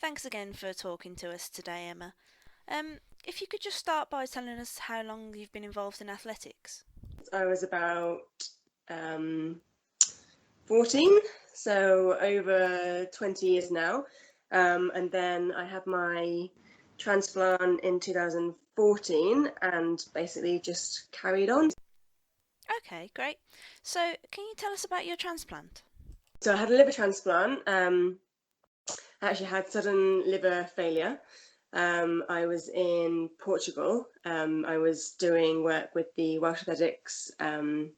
Thanks again for talking to us today, Emma. If you could just start by telling us how long you've been involved in athletics. I was about um, 14, so over 20 years now. And then I had my transplant in 2014 and basically just carried on. Okay, great. So, can you tell us about your transplant? So I had a liver transplant. I actually had sudden liver failure. I was in Portugal. I was doing work with the Welsh Athletics kind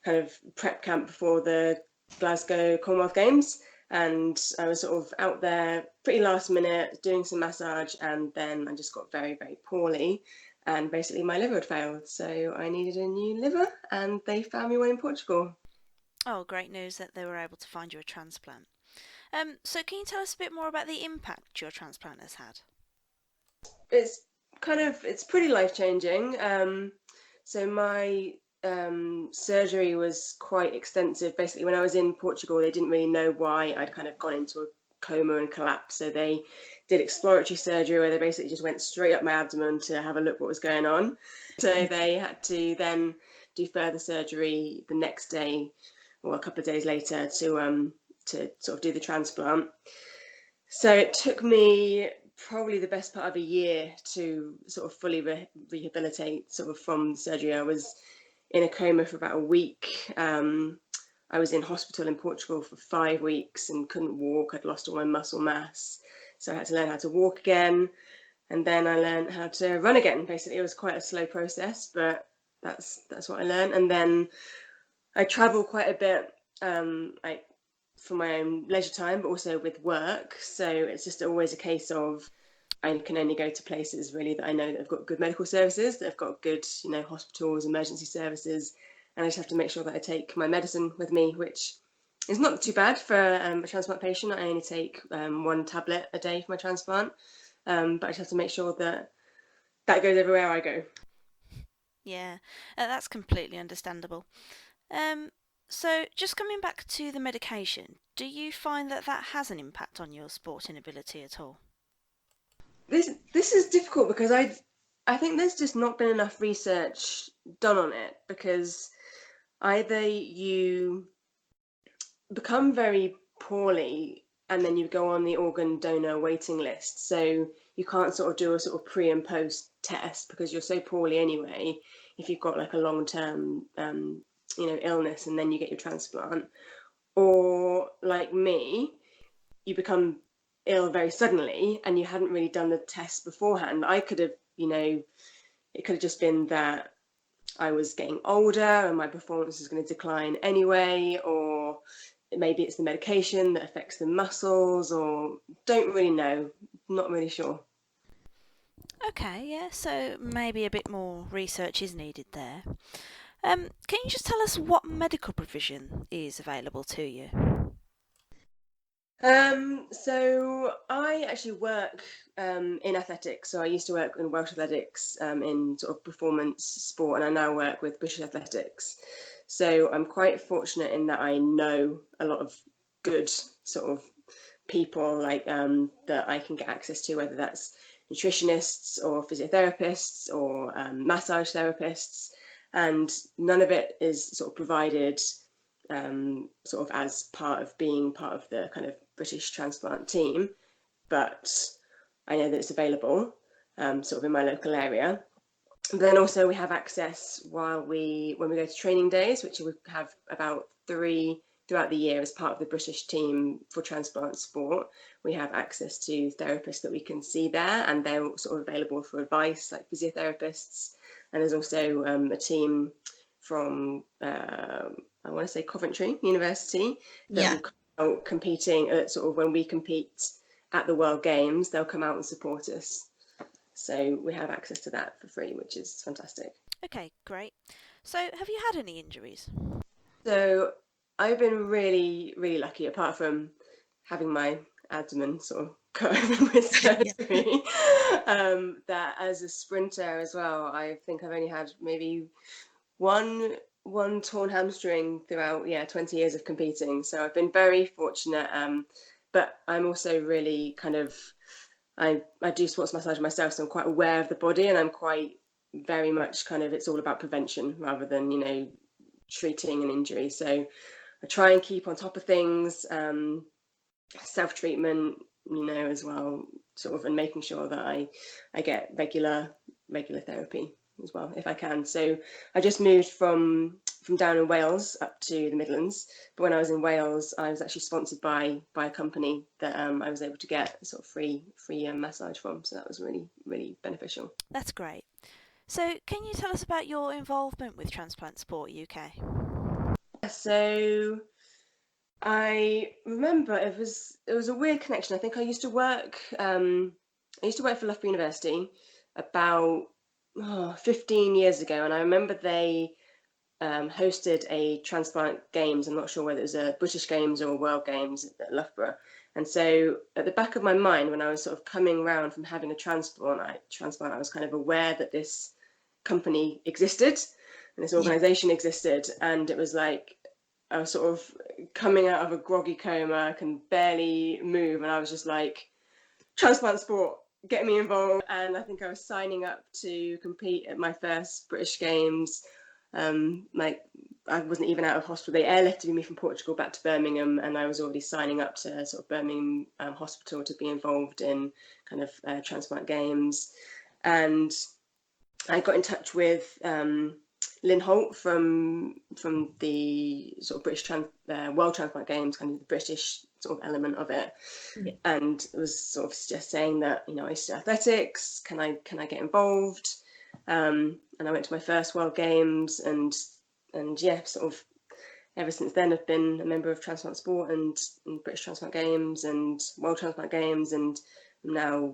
of prep camp before the Glasgow Commonwealth Games. And I was sort of out there pretty last minute doing some massage, and then I just got very, very poorly. And basically, my liver had failed. So I needed a new liver, and they found me one in Portugal. Oh, great news that they were able to find you a transplant. So can you tell us a bit more about the impact your transplant has had? It's it's pretty life changing. So my surgery was quite extensive. Basically, when I was in Portugal, they didn't really know why I'd kind of gone into a coma and collapsed. So they did exploratory surgery where they basically just went straight up my abdomen to have a look what was going on. So they had to then do further surgery the next day or a couple of days later to sort of do the transplant. So it took me probably the best part of a year to sort of fully rehabilitate sort of from the surgery. I was in a coma for about a week. I was in hospital in Portugal for 5 weeks and couldn't walk. I'd lost all my muscle mass. So I had to learn how to walk again. And then I learned how to run again. Basically, it was quite a slow process, but that's what I learned. And then I travel quite a bit. I for my own leisure time, but also with work. So it's just always a case of I can only go to places really that I know that have got good medical services, that have got good, hospitals, emergency services, and I just have to make sure that I take my medicine with me, which is not too bad for a transplant patient. I only take one tablet a day for my transplant, but I just have to make sure that that goes everywhere I go. Yeah, that's completely understandable. Um, so just coming back to the medication, do you find that that has an impact on your sporting ability at all? This is difficult because I think there's just not been enough research done on it because either you become very poorly and then you go on the organ donor waiting list. So you can't sort of do a sort of pre and post test because you're so poorly anyway. If you've got like a long term, illness and then you get your transplant, or like me, you become ill very suddenly and you hadn't really done the test beforehand. I could have, it could have just been that I was getting older and my performance is going to decline anyway, or maybe it's the medication that affects the muscles, or don't really know, not really sure. Okay, yeah, so maybe a bit more research is needed there. Can you just tell us what medical provision is available to you? So I actually work in athletics. So I used to work in Welsh Athletics in sort of performance sport, and I now work with British Athletics. So I'm quite fortunate in that I know a lot of good sort of people like that I can get access to, whether that's nutritionists or physiotherapists or massage therapists, and none of it is sort of provided sort of as part of being part of the kind of British transplant team, but I know that it's available sort of in my local area. But then also we have access when we go to training days, which we have about three throughout the year as part of the British team for Transplant Sport. We have access to therapists that we can see there, and they're sort of available for advice, like physiotherapists. And there's also a team from I want to say Coventry University that Yeah. will come out competing at sort of when we compete at the World Games. They'll come out and support us. So we have access to that for free, which is fantastic. Okay, great. So, have you had any injuries? So I've been really, really lucky, apart from having my abdomen sort of cut open with Yeah. surgery, that as a sprinter as well, I think I've only had maybe one one torn hamstring throughout 20 years of competing. So I've been very fortunate. but I'm also really kind of, I do sports massage myself, so I'm quite aware of the body, and I'm quite very much kind of, it's all about prevention rather than, treating an injury. So I try and keep on top of things, self-treatment, as well, sort of, and making sure that I get regular therapy as well if I can. So I just moved from down in Wales up to the Midlands, but when I was in Wales, I was actually sponsored by a company that I was able to get sort of free massage from. So that was really, really beneficial. That's great. So, can you tell us about your involvement with Transplant Sport UK? So I remember it was a weird connection. I think I used to work for Loughborough University about 15 years ago, and I remember they hosted a transplant games. I'm not sure whether it was a British Games or a World Games at Loughborough. And so at the back of my mind, when I was sort of coming around from having a transplant, I was kind of aware that this company existed and this Yeah. organization existed. And it was like I was sort of coming out of a groggy coma, can barely move. And I was just like, Transplant Sport, get me involved. And I think I was signing up to compete at my first British Games. Like I wasn't even out of hospital. They airlifted me from Portugal back to Birmingham, and I was already signing up to sort of Birmingham Hospital to be involved in kind of transplant games. And I got in touch with Lynn Holt from the sort of World Transplant Games, kind of the British sort of element of it, and it was sort of just saying that I used to do athletics. Can I get involved? And I went to my first World Games, and yeah, sort of ever since then I've been a member of Transplant Sport and British Transplant Games and World Transplant Games, and I'm now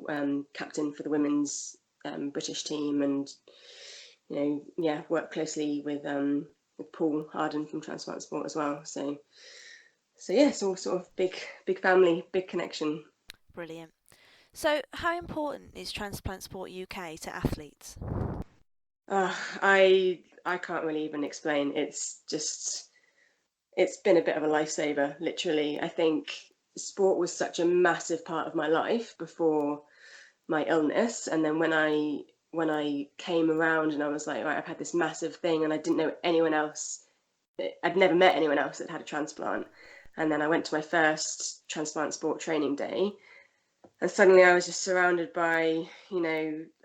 captain for the women's British team, and yeah, work closely with Paul Harden from Transplant Sport as well. So yeah, it's all sort of big family, big connection. Brilliant. So, how important is Transplant Sport UK to athletes? I can't really even explain. It's been a bit of a lifesaver, literally. I think sport was such a massive part of my life before my illness, and then when I came around and I was like, right, I've had this massive thing, and I didn't know anyone else. I'd never met anyone else that had a transplant, and then I went to my first transplant sport training day, and suddenly I was just surrounded by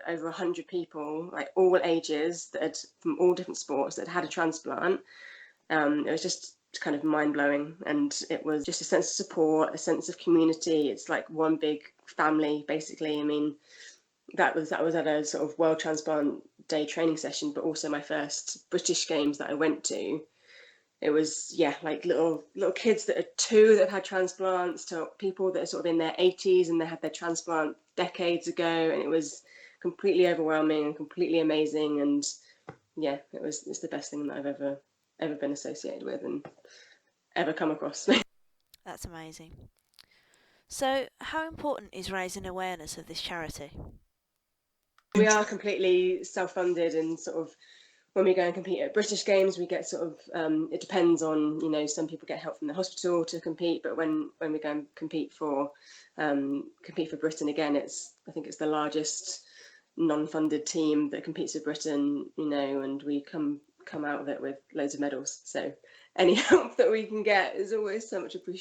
over 100 people, like all ages, that had, from all different sports, that had a transplant. It was just kind of mind blowing, and it was just a sense of support, a sense of community. It's like one big family, basically. I mean, that was at a sort of World Transplant Day training session, but also my first British Games that I went to. It was, yeah, like little kids that are 2 that have had transplants, to people that are sort of in their 80s and they had their transplant decades ago, and it was completely overwhelming and completely amazing. And yeah, it's the best thing that I've ever been associated with and ever come across. That's amazing. So, how important is raising awareness of this charity? We are completely self-funded, and sort of when we go and compete at British Games, we get sort of it depends on, some people get help from the hospital to compete, but when we go and compete for Britain again, I think it's the largest non-funded team that competes for Britain, and we come out of it with loads of medals. So any help that we can get is always so much appreciated.